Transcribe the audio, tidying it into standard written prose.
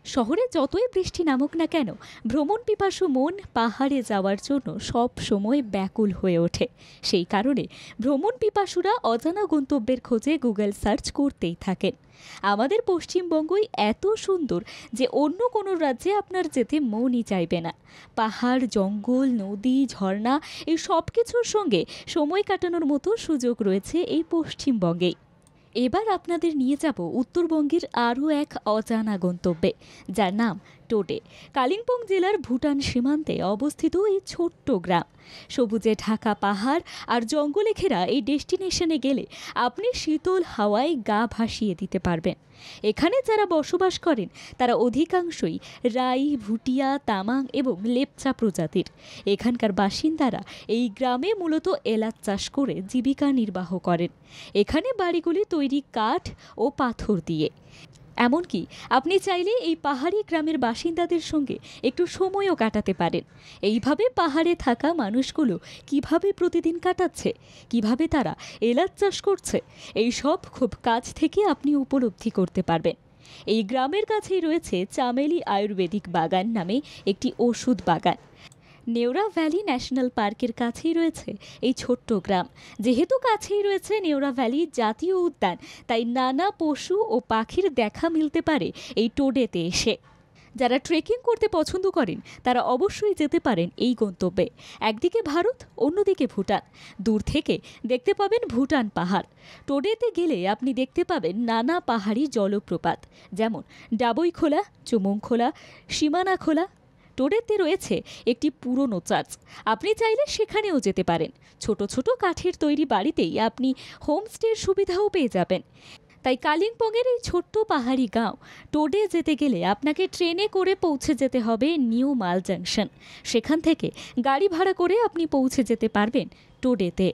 শহরে যতই বৃষ্টি নামুক না কেন, ভ্রমণ পিপাসু মন পাহাড়ে যাওয়ার জন্য সব সময় ব্যাকুল হয়ে ওঠে। সেই কারণে ভ্রমণ পিপাসুরা অজানা গন্তব্যের খোঁজে গুগল সার্চ করতেই থাকেন। আমাদের পশ্চিমবঙ্গই এত সুন্দর যে অন্য কোনো রাজ্যে আপনার যেতে মনই চাইবে না। পাহাড়, জঙ্গল, নদী, ঝর্ণা, এই সব কিছুর সঙ্গে সময় কাটানোর মতো সুযোগ রয়েছে এই পশ্চিমবঙ্গেই। এবার আপনাদের নিয়ে যাব উত্তরবঙ্গের আরও এক অজানা গন্তব্যে, যার নাম টোডে। কালিম্পং জেলার ভুটান সীমান্তে অবস্থিত এই ছোট্ট গ্রাম। সবুজে ঢাকা পাহাড় আর জঙ্গলে ঘেরা এই ডেস্টিনেশনে গেলে আপনি শীতল হাওয়ায় গা ভাসিয়ে দিতে পারবেন। এখানে যারা বসবাস করেন তারা অধিকাংশই রাই, ভুটিয়া, তামাং এবং লেপচা প্রজাতির। এখানকার বাসিন্দারা এই গ্রামে মূলত এলাচ চাষ করে জীবিকা নির্বাহ করেন। এখানে বাড়িগুলি তৈরি কাঠ ও পাথর দিয়ে। এমনকি আপনি চাইলে এই পাহাড়ি গ্রামের বাসিন্দাদের সঙ্গে একটু সময়ও কাটাতে পারেন। এইভাবে পাহাড়ে থাকা মানুষগুলো কিভাবে প্রতিদিন কাটাচ্ছে, কিভাবে তারা এলাচ চাষ করছে, এই সব খুব কাছ থেকে আপনি উপলব্ধি করতে পারবেন। এই গ্রামের কাছেই রয়েছে চামেলি আয়ুর্বেদিক বাগান নামে একটি ওষুধ বাগান। নেওরা ভ্যালি ন্যাশনাল পার্কের কাছেই রয়েছে এই ছোট্ট গ্রাম। যেহেতু কাছেই রয়েছে নেওরা ভ্যালি জাতীয় উদ্যান, তাই নানা পশু ও পাখির দেখা মিলতে পারে এই টোডেতে এসে। যারা ট্রেকিং করতে পছন্দ করেন তারা অবশ্যই যেতে পারেন এই গন্তব্যে। একদিকে ভারত, অন্যদিকে ভুটান। দূর থেকে দেখতে পাবেন ভুটান পাহাড়। টোডেতে গেলে আপনি দেখতে পাবেন নানা পাহাড়ি জলপ্রপাত, যেমন ডাবইখোলা, চুমংখোলা, সীমানাখোলা। টোডেতে রয়েছে একটি পুরনো চার্চ, আপনি চাইলে সেখানেও যেতে পারেন। ছোট ছোট কাঠের তৈরি বাড়িতেই আপনি হোমস্টের সুবিধাও পেয়ে যাবেন। তাই কালিম্পংয়ের এই ছোট্ট পাহাড়ি গাঁও টোডে যেতে গেলে আপনাকে ট্রেনে করে পৌঁছে যেতে হবে নিউ মাল জাংশন। সেখান থেকে গাড়ি ভাড়া করে আপনি পৌঁছে যেতে পারবেন টোডেতে।